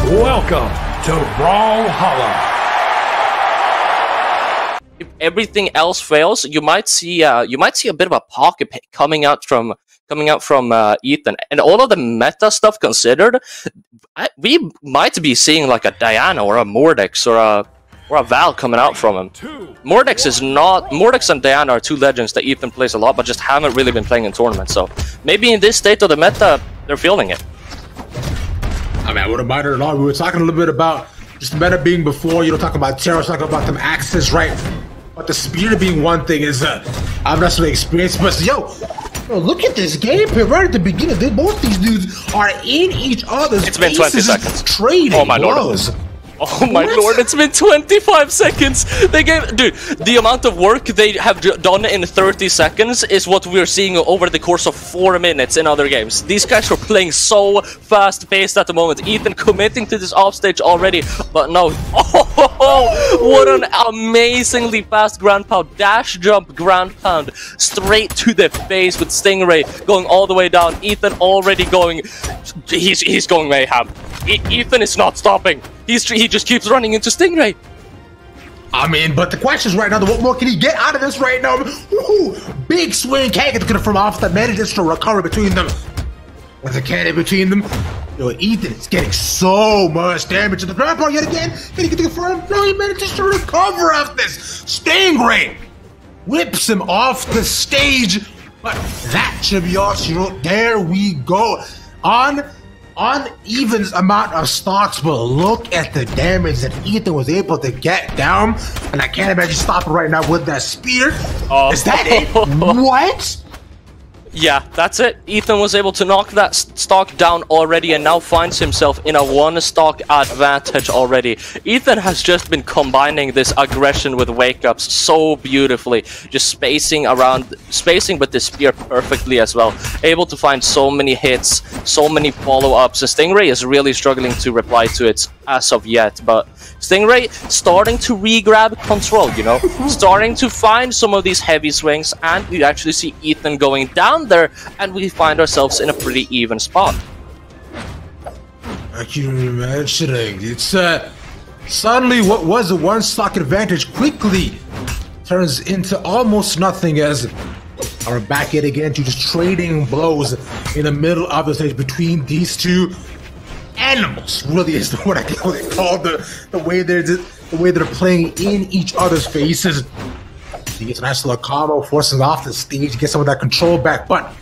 Welcome to Brawlhalla. If everything else fails, you might see a bit of a pocket pick coming out from Ethan. And all of the meta stuff considered, we might be seeing like a Diana or a Mordex or a Val coming out from him. Mordex and Diana are two legends that Ethan plays a lot, but just haven't really been playing in tournaments. So maybe in this state of the meta, they're feeling it. I mean, I wouldn't mind it at all. We were talking a little bit about just the meta being before, you know, talking about terror, talking about them axes, right? But the spear being one thing is, I've not really experienced, but yo, look at this gameplay right at the beginning. Both these dudes are in each other's It's been 20 seconds. Trading oh my blows. Lord. Oh my lord, it's been 25 seconds! Dude, the amount of work they have done in 30 seconds is what we're seeing over the course of 4 minutes in other games. These guys are playing so fast-paced at the moment. Ethan committing to this offstage already, but no. Oh, what an amazingly fast ground pound. Dash jump ground pound straight to the face with Stingray going all the way down. Ethan already going... He's going mayhem. Ethan is not stopping. He just keeps running into Stingray. I mean, but the question is right now, what more can he get out of this right now? Ooh, big swing, can't get the from off the manages to recover between them. With the cannon between them, yo, Ethan is getting so much damage to the ground pound yet again. Can he get the front? No, he manages to recover off this. Stingray whips him off the stage, but that should be all. There we go. On Even's amount of stocks, but look at the damage that Ethan was able to get down, and I can't imagine stopping right now with that spear. Is that it? What? Yeah, that's it. Ethan was able to knock that stock down already and now finds himself in a 1-stock advantage already. Ethan has just been combining this aggression with wake-ups so beautifully. Just spacing with the spear perfectly as well. Able to find so many hits, so many follow-ups. And Stingray is really struggling to reply to it as of yet, but Stingray starting to re-grab control, you know? Starting to find some of these heavy swings, and you actually see Ethan going down there, and we find ourselves in a pretty even spot. I can imagine it's suddenly what was a 1-stock advantage quickly turns into almost nothing as we're back yet again to just trading blows in the middle of the stage between these two animals. Really is what I can call the way they're playing in each other's faces. He gets a nice little combo, forces off the stage, gets some of that control back, but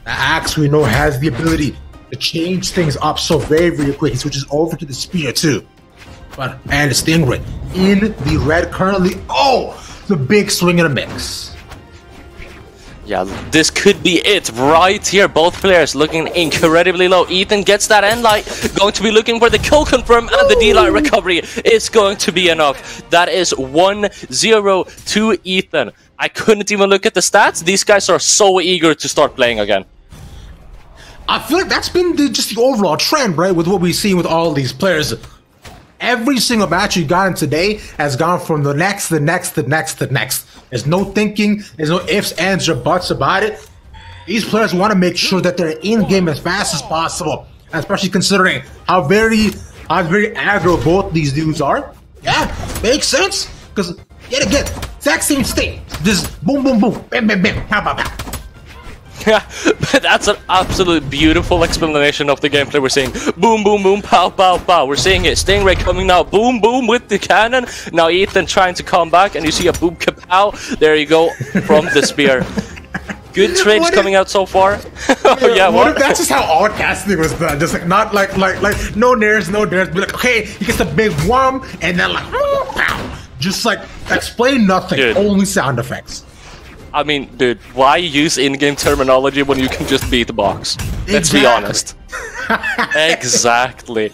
the axe we know has the ability to change things up so very, very quick. He switches over to the spear too. And the Stingray in the red currently. Oh, the big swing in the mix. Yeah, this could be it right here. Both players looking incredibly low. Ethan gets that end light, going to be looking for the kill confirm, and the D-light recovery is going to be enough. That is 1-0 to Ethan. I couldn't even look at the stats. These guys are so eager to start playing again. I feel like that's been just the overall trend, right? With what we've seen with all these players. Every single match you've gotten today has gone from the next, the next, the next, the next. There's no thinking, there's no ifs, ands, or buts about it. These players want to make sure that they're in-game as fast as possible, especially considering how very aggro both these dudes are. Yeah, makes sense, because yet again, exact same state. Just boom, boom, boom, bam, bam, bam, pow, pow, pow. Yeah, but that's an absolute beautiful explanation of the gameplay we're seeing. Boom, boom, boom, pow, pow, pow. We're seeing it. Stingray coming now. Boom, boom with the cannon. Now Ethan trying to come back, and you see a boom, kapow. There you go from the spear. Good trades coming out so far. Yeah, what if that's just how all casting was done? Just like not like no nairs, no dares. Be like, okay, he gets a big wham, and then like pow. Just like explain nothing, dude. Only sound effects. I mean, dude, why use in-game terminology when you can just beat the box? Let's be honest. Exactly.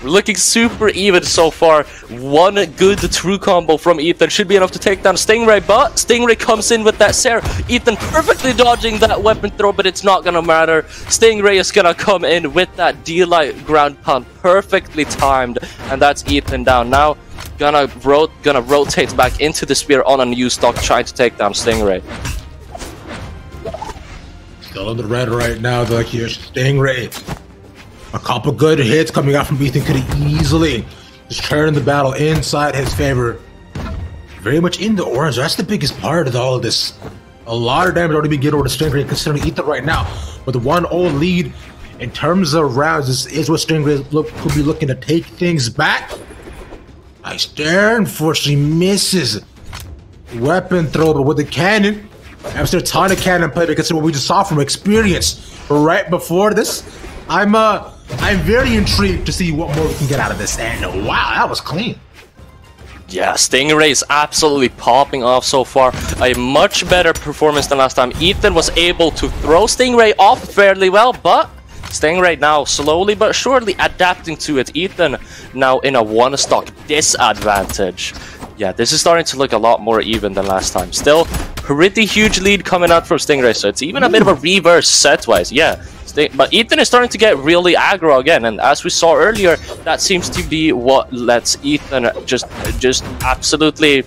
We're looking super even so far. One good true combo from Ethan should be enough to take down Stingray, but Stingray comes in with that Sarah. Ethan perfectly dodging that weapon throw, but it's not gonna matter. Stingray is gonna come in with that D-light ground pound, perfectly timed, and that's Ethan down. Now, gonna rotate back into the spear on a new stock, trying to take down Stingray. Still in the red right now, though. Here's Stingray. A couple good hits coming out from Ethan could have easily just turned the battle inside his favor. Very much in the orange. That's the biggest part of all of this. A lot of damage already been getting over to Stingray considering Ethan right now. With the 1-0 lead in terms of rounds, this is what Stingray could be looking to take things back. Nice there, unfortunately misses. Weapon throw, but with the cannon. After a ton of cannon play because of what we just saw from experience right before this. I'm very intrigued to see what more we can get out of this. And wow, that was clean. Yeah, Stingray is absolutely popping off so far. A much better performance than last time. Ethan was able to throw Stingray off fairly well, but Stingray now slowly but surely adapting to it. Ethan now in a one-stock disadvantage. Yeah, this is starting to look a lot more even than last time. Still, pretty huge lead coming out from Stingray, so it's even a bit of a reverse set-wise. Yeah, but Ethan is starting to get really aggro again, and as we saw earlier, that seems to be what lets Ethan just absolutely,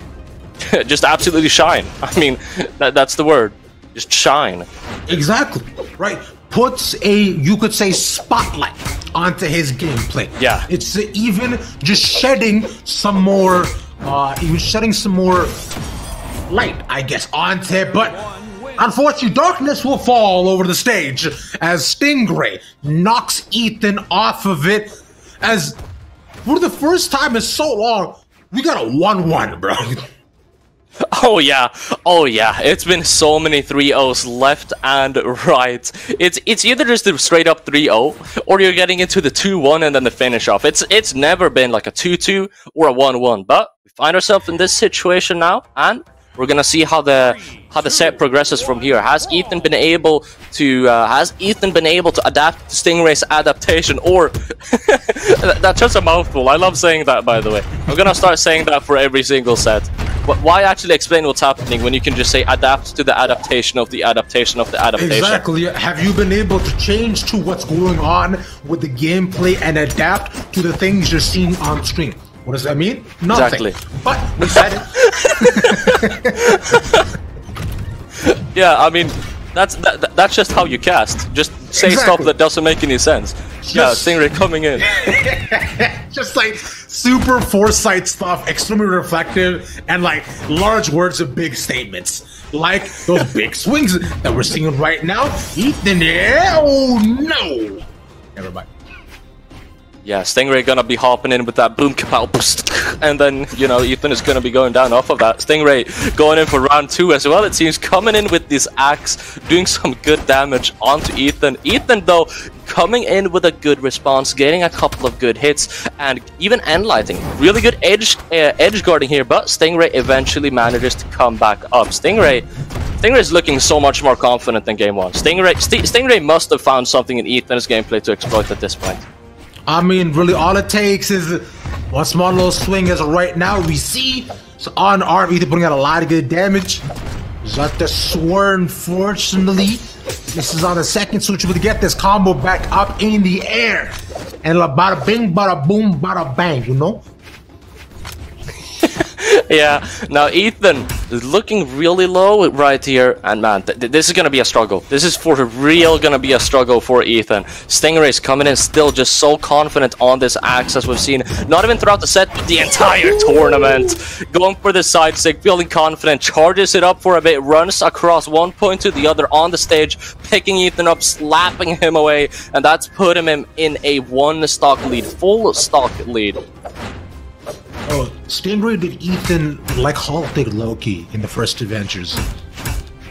just absolutely shine. I mean, that's the word, just shine. Exactly, right? Puts a, you could say, spotlight onto his gameplay. Yeah, it's even just shedding some more, light, I guess, onto it, but unfortunately, darkness will fall over the stage as Stingray knocks Ethan off of it. As for the first time in so long, we got a 1-1, bro. Oh yeah, it's been so many 3-0s left and right. It's either just a straight up 3-0 or you're getting into the 2-1 and then the finish off. It's never been like a 2-2 or a 1-1, but we find ourselves in this situation now, and we're gonna see how the set progresses from here. Has Ethan been able to adapt to Stingray's adaptation, or that's just a mouthful. I love saying that, by the way. I'm gonna start saying that for every single set. But why actually explain what's happening when you can just say adapt to the adaptation of the adaptation of the adaptation? Exactly. Have you been able to change to what's going on with the gameplay and adapt to the things you're seeing on screen? What does that mean? Nothing. Exactly. But we said it. Yeah, I mean, that's just how you cast. Just say stuff that doesn't make any sense. Yeah, Stingray coming in. Just like super foresight stuff, extremely reflective, and like large words of big statements. Like those big swings that we're seeing right now. Ethan, oh no! Never mind. Yeah, Stingray gonna be hopping in with that boom kapow boost, and then, you know, Ethan is gonna be going down off of that. Stingray going in for round 2 as well, it seems, coming in with this axe, doing some good damage onto Ethan. Ethan, though, coming in with a good response, getting a couple of good hits, and even end-lighting. Really good edge guarding here, but Stingray eventually manages to come back up. Stingray is looking so much more confident than game 1. Stingray must have found something in Ethan's gameplay to exploit at this point. I mean, really, all it takes is one small little swing. As right now, we see so on arm Ethan putting out a lot of good damage. Got the sword, unfortunately. This is on the second switch. We'll get this combo back up in the air. And bada bing, bada boom, bada bang, you know? Yeah, now Ethan is looking really low right here, and man, this is gonna be a struggle. This is for real gonna be a struggle for Ethan. Stingray's coming in still just so confident on this axe, as we've seen, not even throughout the set, but the entire tournament. Going for the side stick, feeling confident, charges it up for a bit, runs across one point to the other on the stage, picking Ethan up, slapping him away, and that's putting him in a one-stock lead, full stock lead. Oh, Stingray did Ethan like halted Loki in the first Avengers.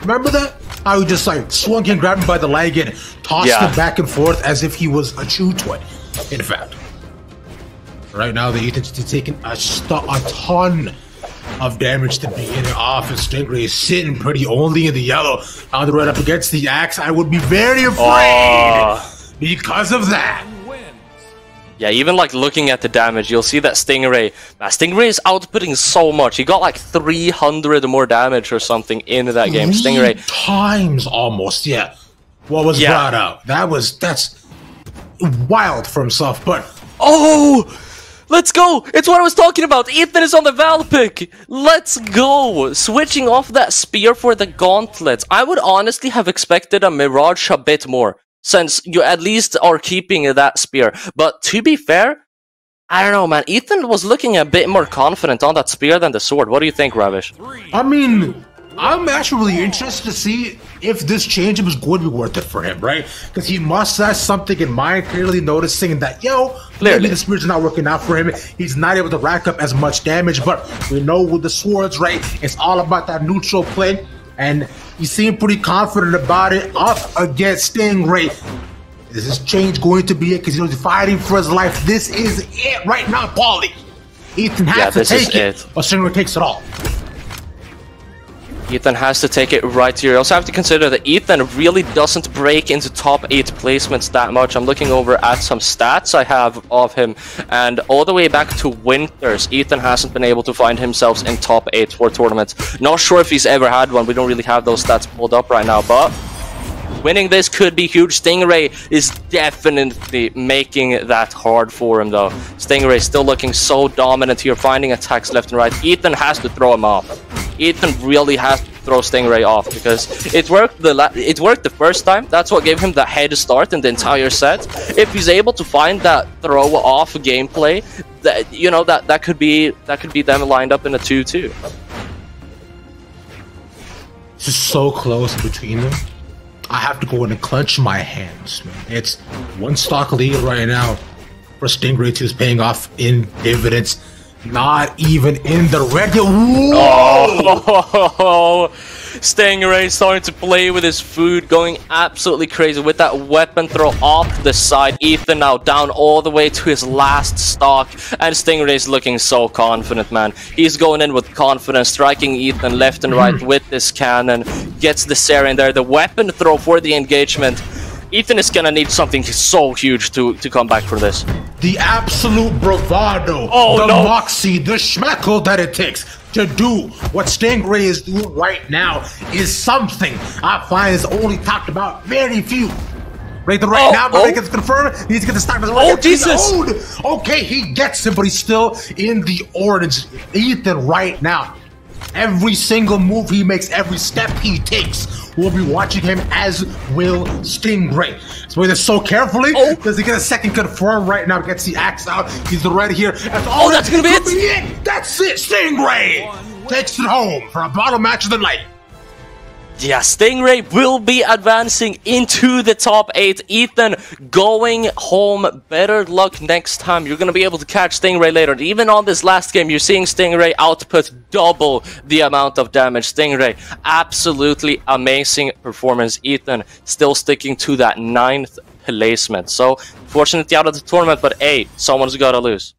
Remember that? How he just like swung him, grabbed him by the leg, and tossed him back and forth as if he was a chew toy. In fact, right now the Ethan's taking a ton of damage to begin it off, and Stingray is sitting pretty only in the yellow. On the right up against the axe, I would be very afraid because of that. Yeah, even like looking at the damage, you'll see that Stingray is outputting so much. He got like 300 more damage or something in that game. Stingray times almost, yeah. What was brought out? That's wild for himself, but oh, let's go! It's what I was talking about. Ethan is on the Val pick. Let's go! Switching off that spear for the gauntlets. I would honestly have expected a Mirage a bit more. since you at least are keeping that spear. But to be fair, I don't know, man. Ethan was looking a bit more confident on that spear than the sword. What do you think, Ravish? I mean, I'm actually really interested to see if this change was going to be worth it for him, right? Because he must have something in mind, clearly noticing that, maybe the spear's not working out for him. He's not able to rack up as much damage, but we know with the swords, right, it's all about that neutral play, and he seemed pretty confident about it up against Stingray. Is this change going to be it? Because he's fighting for his life. This is it right now, Paulie. Ethan has to take it, or Stingray takes it all. Ethan has to take it right here. You also have to consider that Ethan really doesn't break into top 8 placements that much. I'm looking over at some stats I have of him, and all the way back to Winters, Ethan hasn't been able to find himself in top 8 for tournaments. Not sure if he's ever had one. We don't really have those stats pulled up right now, but winning this could be huge. Stingray is definitely making that hard for him, though. Stingray still looking so dominant here, finding attacks left and right. Ethan has to throw him off. Ethan really has to throw Stingray off because it worked the first time. That's what gave him the head start in the entire set. If he's able to find that throw off gameplay, that could be them lined up in a 2-2. It's just so close between them. I have to go in and clench my hands, man. It's one stock lead right now for Stingray 2 is paying off in dividends. Not even in the red. Oh, Stingray starting to play with his food, going absolutely crazy with that weapon throw off the side. Ethan now down all the way to his last stock, and Stingray is looking so confident, man. He's going in with confidence, striking Ethan left and right with this cannon. Gets the Sarah in there, the weapon throw for the engagement. Ethan is gonna need something so huge to come back from this. The absolute bravado, the moxie, the schmeckle that it takes to do what Stingray is doing right now is something I find is only talked about very few. Right now, but it's confirmed. He needs to get the stock. Oh, Jesus! Okay, he gets it, but he's still in the orange. Ethan right now. Every single move he makes, every step he takes, we'll be watching him, as will Stingray. So wait, so carefully. Does he get a second confirm right now? Gets the axe out. He's ready here. That's gonna be it. That's it. Stingray takes it home for a bottom match of the night. Yeah, Stingray will be advancing into the top 8. Ethan going home. Better luck next time. You're going to be able to catch Stingray later. Even on this last game, you're seeing Stingray output double the amount of damage. Stingray, absolutely amazing performance. Ethan still sticking to that 9th placement. So, fortunately out of the tournament, but hey, someone's got to lose.